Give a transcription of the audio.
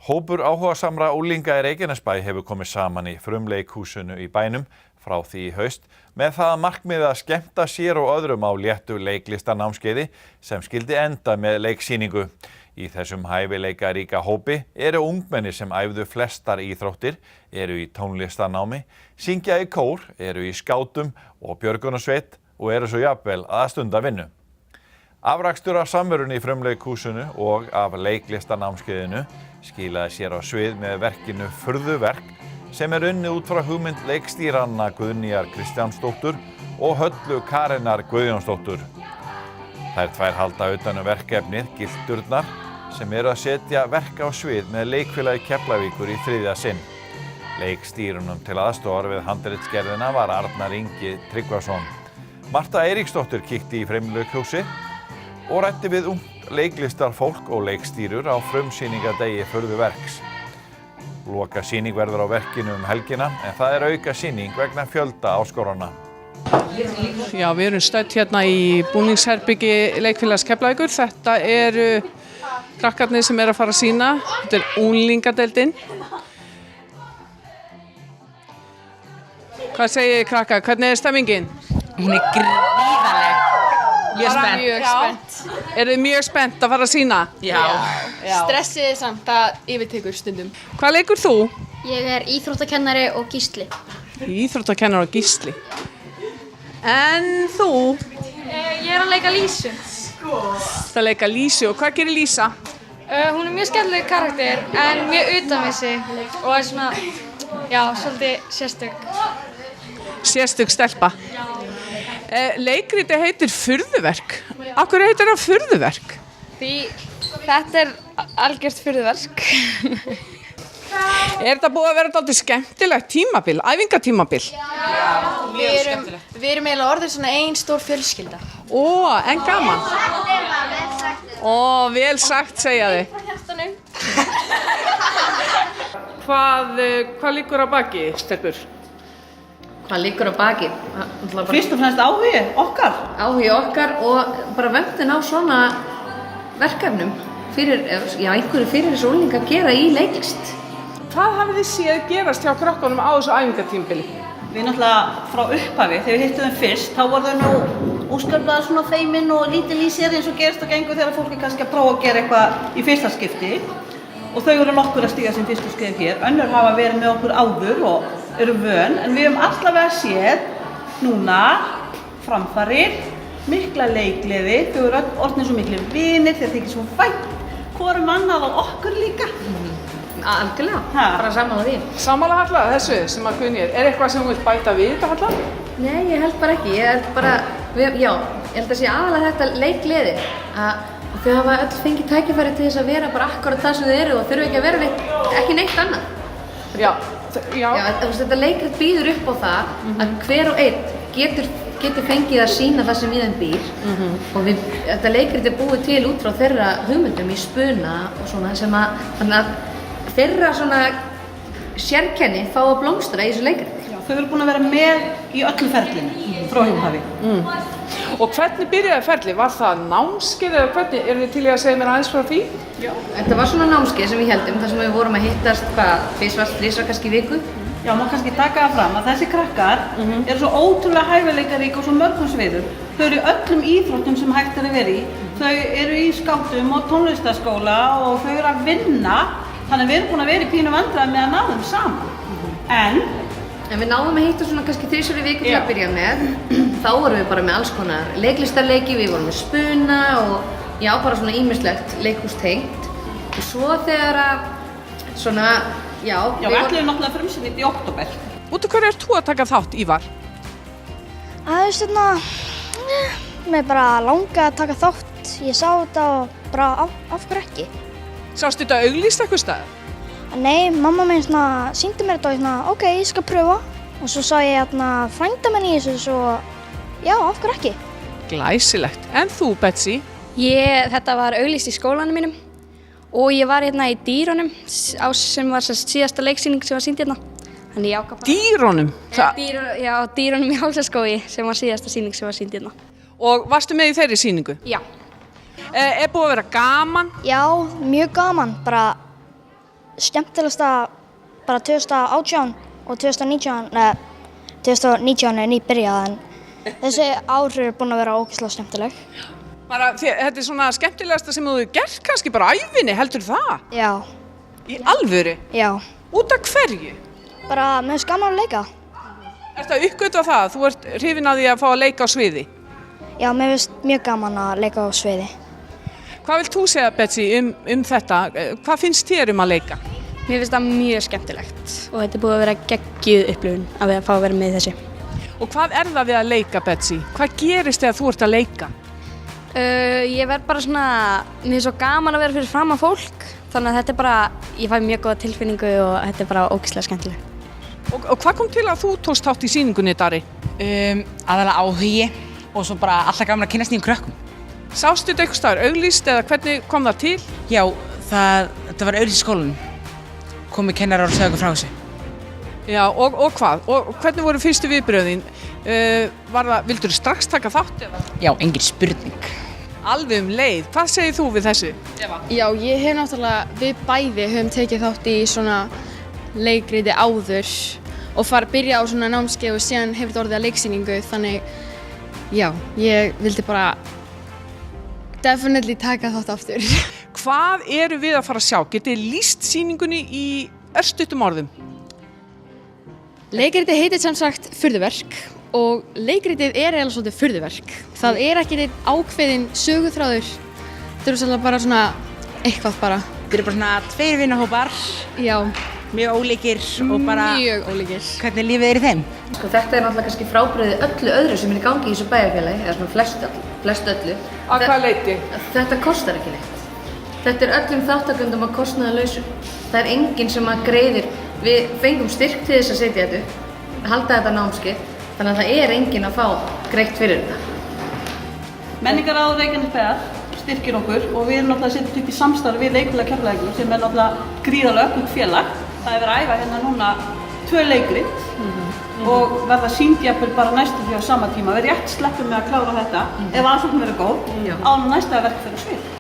Hópur áhugasamra unglinga í Reykjanesbæ hefur komið saman í frumleikhúsinu í bænum frá því í haust með það að markmiði að skemmta sér og öðrum á léttu leiklistanámskeiði sem skyldi enda með leiksýningu. Í þessum hæfileikaríka hópi eru ungmenni sem æfðu flestar íþróttir, eru í tónlistanámi, syngja í kór, eru í skátum og björgunarsveit og eru svo jafnvel að stunda vinnu. Afrakstur af samverunni í frumleikhúsinu og af leiklistanámskeiðinu skilaði sér á svið með verkinu Furðuverk sem unnið út frá hugmynd leikstýranna Guðnýjar Kristjánsdóttur og Höllu Karenar Guðjónsdóttur. Þær tvær halda utan verkefnið Gildurnar sem eru að setja verk á svið með leikfélagi Keflavíkur í 3. sinn. Leikstýrunum til aðstoðar við handritsgerðina var Arnar Ingi Tryggvason. Marta Eiríksdóttir kíkti í frumleikhúsið og ræddi við ungt leiklistarfólk og leikstýrur á frumsýningadegi Furðuverks. Loka sýning verður á verkinu helgina en það auka sýning vegna fjölda áskorana. Já, við erum stödd hérna í búningsherbyggi Leikfélags Keflavíkur. Þetta eru krakkarnir sem að fara að sýna. Þetta unglingadeildin. Hvað segið þið krakkar? Hvernig stemmingin? Hún gríðarleg. Mjög spennt. Eru þið mjög spennt að fara að sýna? Já. Stressið samt að yfirtekur stundum. Hvað leikur þú? Ég er íþróttakennari og Gísli. Íþróttakennari og Gísli. En þú? Ég er að leika Lísu. Það leika Lísu. Og hvað gerir Lísa? Hún er mjög skemmtileg karakter en mjög utan við sig og er svona, já, svolítið sérstök. Sérstök stelpa. Leikritið heitir Furðuverk. Af hverju heitir það Furðuverk? Því þetta er algjört furðuverk. Er þetta búið að vera dálítið skemmtilegt tímabil, æfingatímabil? Við erum eiginlega orðin svona ein stór fjölskylda. En gaman. Vel sagt, segja þið. Hvað liggur á baki, stelpur? Hvað liggur á baki? Fyrst og fremst áhugi okkar. Áhugi okkar og bara vöndin á svona verkefnum fyrir, einhverju fyrir þessu unglinga að gera í leiklist. Hvað hafið þið séð gerast hjá krökkunum á þessu æfingatímabili? Við náttúrulega frá upphafi, þegar við hittum þeim fyrst, þá voru þau nú óskaplega svona feimin og lítil í sér eins og gerist og gengur þegar fólk er kannski að prófa að gera eitthvað í fyrsta skipti. Og þau eru nokkur að stíga sín fyrstu skref hér. Önnur hafa verið með okkur áður og eru vön, en við höfum allavega séð núna framfarir, mikla leikgleði, þau eru orðnir svo miklir vinir, þeir þykir svo vænt hvorum annað og okkur líka. Algjörlega, bara sammála því. Sammála Halla, þessu sem að Guðný er eitthvað sem þú vilt bæta við þetta Halla? Nei, ég held bara ekki, ég held að sé aðalega þetta leikgleði og þau hafa öll fengið tækifæri til þess að vera bara akkurat það sem þau eru og þurfa ekki að vera ekki neitt annað. Þetta leikrit býður upp á það að hver og einn getur fengið að sýna það sem í þeim býr og þetta leikrit búið til út frá þeirra hugmyndum í spuna og svona sem að þeirra svona sérkenni fá að blómstra í þessu leikriti. Þau eru búin að vera með í öllu ferlinu frá upphafi. Og hvernig byrjaði ferli? Var það námskeið eða hvernig? Eru þið til í að segja mér aðeins frá því? Já. Þetta var svona námskeið sem við heldum, þar sem við vorum að hittast tvisvar, þrisvar kannski í viku. Já, má kannski taka það fram að þessi krakkar eru svo ótrúlega hæfileikarík og svo mörgum sviðum. Þau eru í öllum íþróttum sem hægt er að vera í. Þau eru í skátum og tónlistarskóla og þau eru að vinna. Þannig að við erum búin að vera í pínu vandræði með að ná þeim saman. En við náðum að hitta svona kannski 3 í viku til að byrja með. Þá vorum við bara með alls konar leiklistarleiki, við vorum með spuna og bara svona ýmislegt leikhústengt. Og svo þegar að svona, við ætlum náttúrulega frumsýningu í október. Út af hverju ert þú að taka þátt, Ívar? Mér bara langaði að taka þátt. Ég sá þetta og bara af hverju ekki. Sástu þetta auglýst eitthvað staðar? Nei, mamma mín sýndi mér þetta og ok, ég skal pröfa. Og svo sá ég frænda minn í þessu, svo af hverju ekki? Glæsilegt. En þú, Betsy? Þetta var auglýst í skólanum mínum og ég var hérna í Dýrunum sem var síðasta leiksýning sem var sýnd hérna. Þannig ég ákvað bara... Dýrunum? Dýrunum í Hálsaskógi sem var síðasta sýning sem var sýnd hérna. Og varstu með í þeirri sýningu? Já. Er búið að vera gaman? Já, mjög gaman. Bara skemmtilegasta bara 2018 og 2019 er nýbyrjað en þessi ár eru búin að vera ógeðslega skemmtileg. Bara, þetta svona skemmtilegasta sem þú hefur gert kannski bara á ævinni, heldur það? Já, Í alvöru? já. Út af hverju? Bara mér finnst gaman að leika. Ertu að uppgötva það? Þú ert hrifin af því að fá að leika á sviði. Já, mér finnst mjög gaman að leika á sviði. Hvað vilt þú segja, Betsy, um þetta? Hvað finnst þér um að leika? Mér finnst það mjög skemmtilegt og þetta er búið að vera geggjuð upplifun að við fá að vera með í þessu. Og hvað er það við að leika, Betsy? Hvað gerist þegar þú ert að leika? Ég verð bara svona, mér finnst svo gaman að vera fyrir fram að fólk, þannig að þetta er bara, ég fæ mjög góða tilfinningu og þetta er bara ógeðslega skemmtilegt. Og hvað kom til að þú tókst þátt í sýningunni, Dari? Aðalega áhugi og svo bara alltaf gaman að kynnast nýjum krökkum. Sástu þetta einhvers staðar auglýst eða hvernig kom það til? Já, þetta var auglýst í skólanum. Komu kennarar og sögðu okkur frá þessu. Já, og hvað? Og hvernig voru fyrstu viðbröðin? Vildur þú strax taka þátt eða? Já, engin spurning. Alveg leið. Hvað segir þú við þessu? Já, ég hef náttúrulega, við bæði höfum tekið þátt í svona leikriti áður og byrja á svona námskeið og síðan hefur þetta orðið að leiksýningu, þannig já, ég vildi bara definitely taka þátt aftur. Hvað eru við að fara að sjá? Getið þið lýst sýningunni í örstuttum orðum? Leikritið heitir sem sagt furðuverk og leikritið er eiginlega svolítið furðuverk. Það er ekki neitt ákveðinn söguþráður. Þetta eru svolítið bara svona eitthvað bara. Þetta eru bara svona tveir vinahópar, Já, mjög ólíkir og bara mjög ólíkir. hvernig lífið er í þeim. Sko, þetta er náttúrulega kannski frábrugðið öllu öðru sem er í gangi í þessu bæjarfélagi, eða svona flest öllu. Að hvað leyti? Þetta kostar ekki neitt. Þetta er öllum þáttakendum að kostnaðarlausu. Það er enginn sem að greiðir. Við fengum styrk til þess að setja þetta upp, halda þetta námskeið, þannig að það er enginn að fá greitt fyrir þetta. Menningarráð Reykjanesbæjar styrkir okkur og við erum náttúrulega setjum upp í samstarfi við Leikfélag Keflavíkur sem er náttúrulega gríðarlega öflugt félag. Það er verið að æfa hérna núna 2 leikrit og verða sýnd jafnvel bara næstu því á sama tíma. Við rétt sleppum með að klára þetta ef aðsóknin verður góð áður en næsta verk fyrir svið.